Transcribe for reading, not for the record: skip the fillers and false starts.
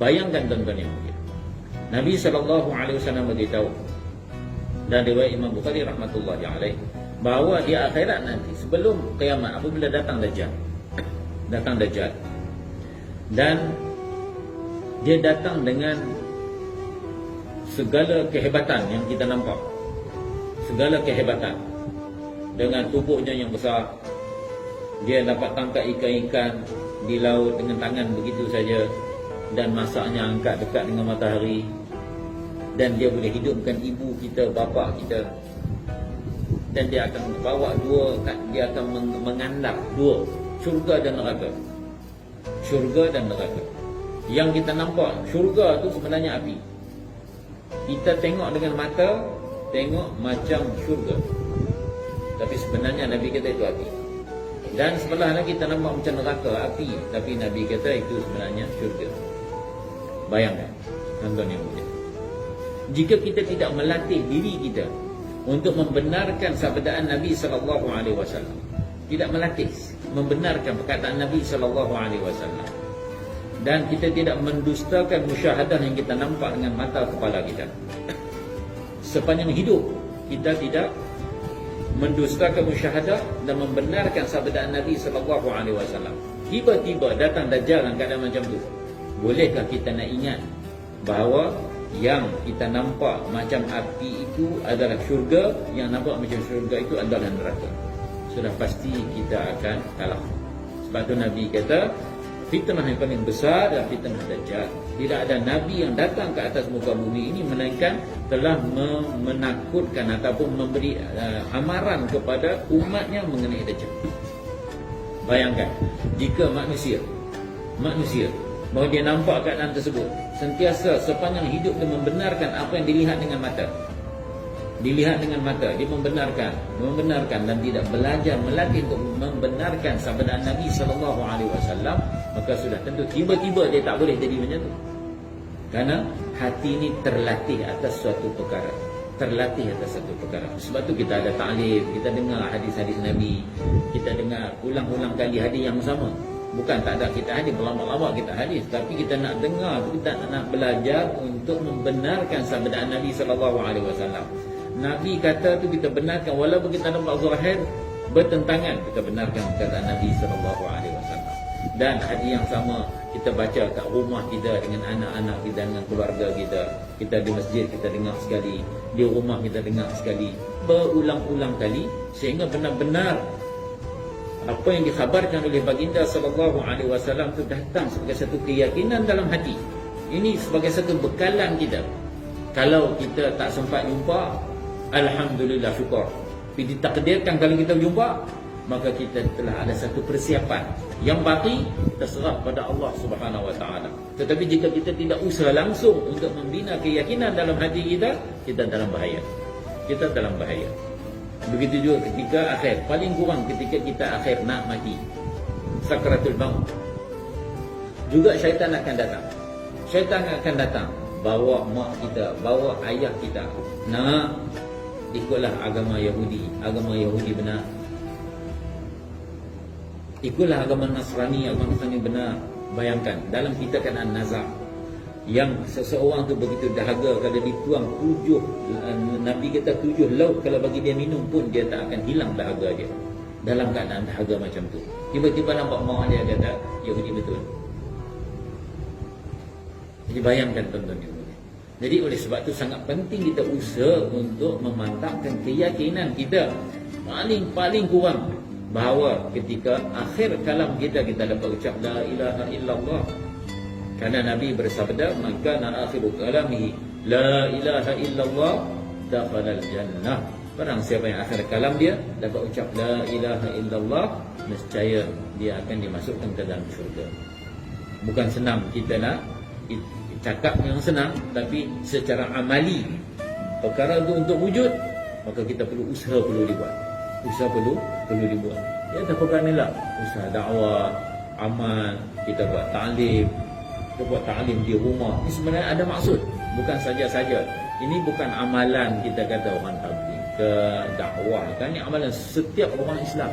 Bayangkan tuan-tuan yang mulia, Nabi SAW beritahu dan riwayat Imam Bukhari rahmatullahi alaih bahawa di akhirat nanti sebelum kiamat, apabila datang Dajjal, dan dia datang dengan segala kehebatan yang kita nampak, segala kehebatan, dengan tubuhnya yang besar. Dia dapat tangkap ikan-ikan di laut dengan tangan begitu saja, dan masaknya angkat dekat dengan matahari. Dan dia boleh hidupkan ibu kita, bapa kita. Dan dia akan bawa dua, dia akan mengandap dua, syurga dan neraka. Syurga dan neraka. Yang kita nampak, syurga tu sebenarnya api. Kita tengok dengan mata, tengok macam syurga, tapi sebenarnya Nabi kata itu api. Dan sebelahnya kita nampak macam neraka, api, tapi Nabi kata itu sebenarnya syurga. Bayangkan, tuan-tuan yang mulia, jika kita tidak melatih diri kita untuk membenarkan sabdaan Nabi SAW, tidak melatih membenarkan perkataan Nabi SAW, dan kita tidak mendustakan musyahadah yang kita nampak dengan mata kepala kita, sepanjang hidup kita tidak mendustakan musyahadah dan membenarkan sabdaan Nabi SAW, tiba-tiba datang Dajjal dalam keadaan macam tu, bolehkah kita nak ingat bahawa yang kita nampak macam api itu adalah syurga, yang nampak macam syurga itu adalah neraka? Sudah pasti kita akan kalah. Sebab tu Nabi kata, fitnah yang paling besar adalah fitnah Dajjal. Tidak ada Nabi yang datang ke atas muka bumi ini melainkan telah menakutkan ataupun memberi amaran kepada umatnya mengenai Dajjal. Bayangkan, jika manusia bahawa dia nampak keadaan tersebut, sentiasa sepanjang hidup dia membenarkan apa yang dilihat dengan mata. Dia membenarkan dan tidak belajar melatih untuk membenarkan sabdaan Nabi SAW, maka sudah tentu tiba-tiba dia tak boleh jadi macam tu. Kerana hati ini terlatih atas suatu perkara. Sebab tu kita ada ta'lim, kita dengar hadis-hadis Nabi, kita dengar ulang-ulang kali hadis yang sama. Bukan tak ada kita hadis, berlama-lama kita hadis, tapi kita nak dengar, kita nak belajar untuk membenarkan sabdaan Nabi SAW. Nabi kata tu kita benarkan, walaupun kita nampak zahir bertentangan, kita benarkan perkataan Nabi SAW. Dan hadis yang sama kita baca kat rumah kita dengan anak-anak kita, dengan keluarga kita. Kita di masjid kita dengar sekali, di rumah kita dengar sekali, berulang-ulang kali, sehingga benar-benar apa yang dikhabarkan oleh baginda SAW itu datang sebagai satu keyakinan dalam hati. Ini sebagai satu bekalan kita. Kalau kita tak sempat jumpa, alhamdulillah, syukur. Tapi ditakdirkan kalau kita jumpa, maka kita telah ada satu persiapan. Yang baki kita serah pada Allah Subhanahu Wa Taala. Tetapi jika kita tidak usaha langsung untuk membina keyakinan dalam hati kita, kita dalam bahaya. Begitu juga ketika akhir, paling kurang ketika kita akhir nak mati, sakratul maut, juga syaitan akan datang. Bawa mak kita, bawa ayah kita, nak ikutlah agama Yahudi benar, ikutlah agama Nasrani benar. Bayangkan dalam kita kan an-nazar, yang seseorang tu begitu dahaga, kalau dituang 7, Nabi kata 7 laut, kalau bagi dia minum pun dia tak akan hilang dahaga dia. Dalam keadaan dahaga macam tu, tiba-tiba nampak mak dia kata Yahudi betul. Jadi bayangkan tuan-tuan. Jadi oleh sebab tu sangat penting kita usaha untuk memantapkan keyakinan kita, paling kurang bahawa ketika akhir kalam kita dapat ucap la ilaha illallah. Karena Nabi bersabda, maka akhiru kalamihi la ilaha illallah dakhalal jannah. Barang siapa yang akhir kalam dia dapat ucap la ilaha illallah, nescaya dia akan dimasukkan ke dalam syurga. Bukan senang kita nak cakap yang senang, tapi secara amali perkara itu untuk wujud, maka kita perlu usaha, perlu dibuat. Ya, tak perkara ni lah, usaha dakwah, amal, kita buat ta'lim, kita buat ta'lim di rumah. Ini sebenarnya ada maksud, bukan saja-saja. Ini bukan amalan kita kata orang tabligh ke dakwah, kan ini amalan setiap orang Islam.